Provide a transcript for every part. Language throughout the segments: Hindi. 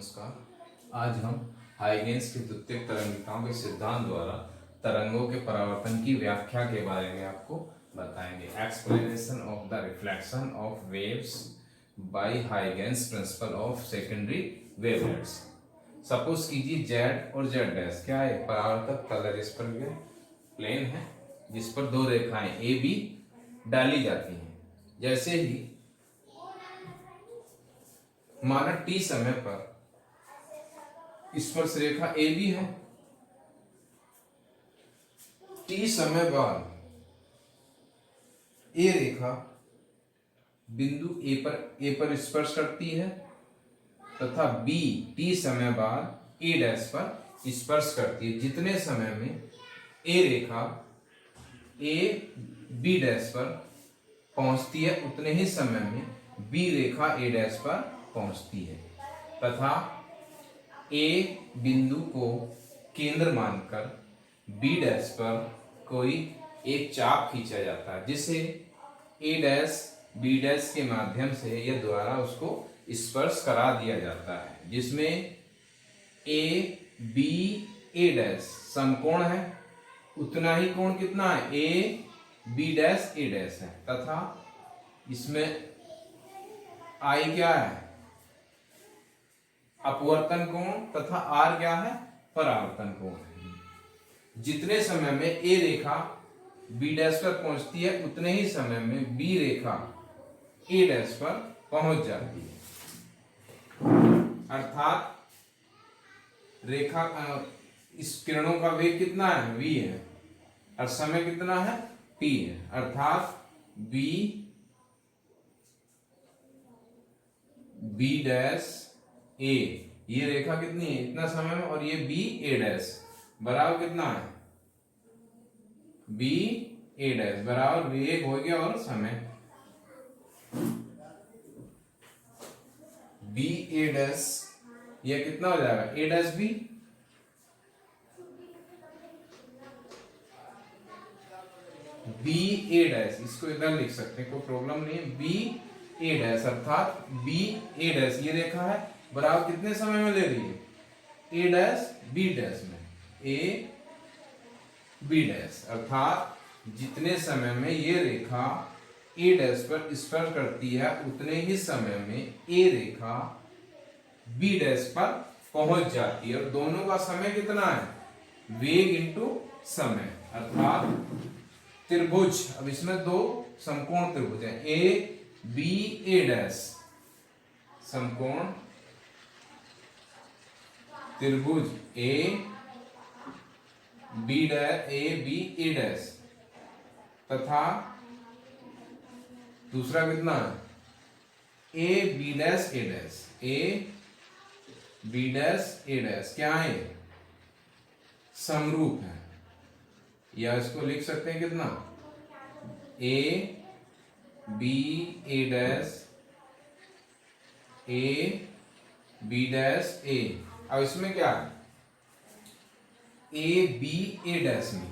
नमस्कार। आज हम हाइगेंस की द्वितीयक तरंगिकाओं के सिद्धांत द्वारा तरंगों के परावर्तन की व्याख्या के बारे में आपको बताएंगे। Explanation of the reflection of waves by Huygens principle of secondary wavelets. Suppose कीजिए जेड और जेड डैश क्या है, परावर्तक कलर इस पर प्लेन है जिस पर दो रेखाएं ए बी डाली जाती हैं। जैसे ही माना टी समय पर स्पर्श रेखा ए बी है, टी समय बाद ए रेखा बिंदु ए पर स्पर्श करती है तथा बी टी समय बाद ए डैश पर स्पर्श करती है। जितने समय में ए रेखा ए बी डैश पर पहुंचती है उतने ही समय में बी रेखा ए डैश पर पहुंचती है तथा ए बिंदु को केंद्र मानकर बी डैश पर कोई एक चाप खींचा जाता है जिसे ए डैश बी डैश के माध्यम से या द्वारा उसको स्पर्श करा दिया जाता है, जिसमें ए बी ए डैश समकोण है। उतना ही कोण कितना है, A B dash A dash है तथा इसमें आई क्या है, अपवर्तन कोण तथा आर क्या है, परावर्तन कोण। जितने समय में ए रेखा बी डैश पर पहुंचती है उतने ही समय में बी रेखा ए डैश पर पहुंच जाती है। अर्थात रेखा इस किरणों का वेग कितना है, v है, और समय कितना है, t है। अर्थात बी डैश ए, ये रेखा कितनी है इतना समय में, और ये बी ए डैश बराबर कितना है, बी ए डैश बराबर वेग हो गया और समय। बी ए डैश ये कितना हो जाएगा, ए dash B, B A dash, इसको इधर लिख सकते हैं, कोई प्रॉब्लम नहीं है। बी ए डैश अर्थात बी ए डैश ये रेखा है बराबर कितने समय में ले रही है, ए डैश बी डैश में, ए बी डैश। अर्थात जितने समय में ये रेखा ए डैश पर स्पर्श करती है उतने ही समय में ए रेखा बी डैश पर पहुंच जाती है, और दोनों का समय कितना है, वेग इंटू समय। अर्थात त्रिभुज, अब इसमें दो समकोण त्रिभुज है, ए बी ए डैश समकोण त्रिभुज ए बी ए डैश तथा दूसरा कितना है, A B dash A dash, A B dash A dash क्या है, समरूप है, या इसको लिख सकते हैं कितना, A B A dash A B dash A. अब इसमें क्या है, ए बी ए डैश में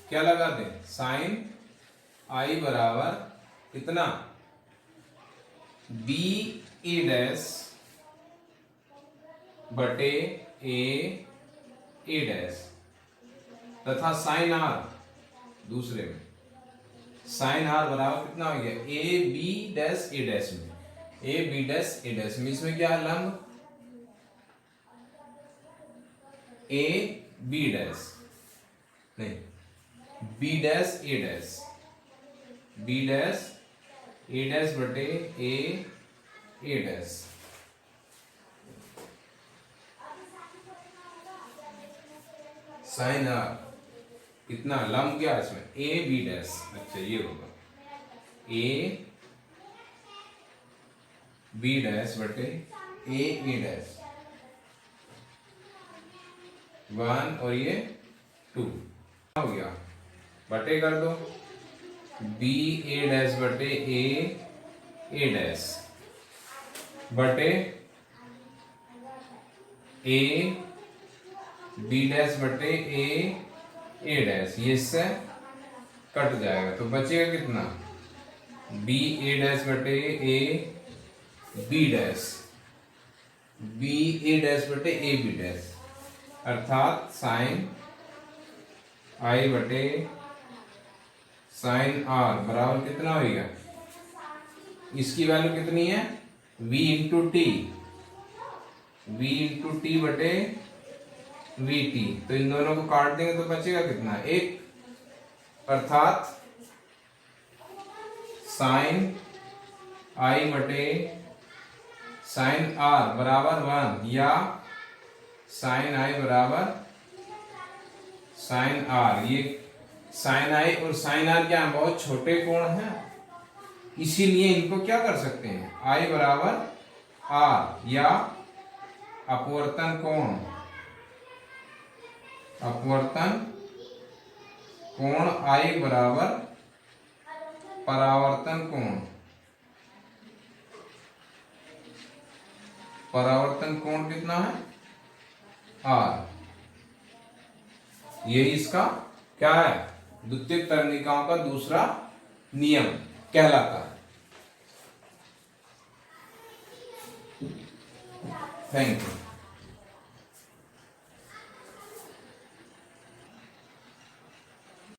क्या लगा दें, साइन आई बराबर कितना, बी ए डैश बटे ए डैश तथा साइन आर दूसरे में, साइन आर बराबर कितना हो गया, A B dash A dash में, A B dash A dash में, इसमें क्या है लंब, ए बी डैश नहीं, B dash A dash, B dash A dash बटे ए डैश। साइन आर कितना, लंब क्या है इसमें, ए बी डैश, अच्छा ये होगा ए बी डैश बटे ए डैश, 1 और ये 2 हो गया, बटे कर दो, बी ए डैश बटे ए डैश बटे ए बी डैश बटे ए डैश, ये इससे कट जाएगा तो बचेगा कितना, बी ए डैश बटे A B dash B A dash बटे ए बी डैश, अर्थात साइन आई बटे साइन आर बराबर कितना होगा, इसकी वैल्यू कितनी है v into T, v into T बटे वी टी। तो इन दोनों को काट देंगे तो बचेगा कितना, एक, अर्थात साइन आई बटे साइन आर बराबर 1 या साइन आई बराबर साइन आर। ये साइन आई और साइन आर क्या है, बहुत छोटे कोण हैं, इसीलिए इनको क्या कर सकते हैं, आई बराबर आर या अपवर्तन कोण, अपवर्तन कोण आई बराबर परावर्तन कोण, परावर्तन कोण कितना है आर। यही इसका क्या है, द्वितीयक तरंगिकाओं का दूसरा नियम कहलाता है। Thank you.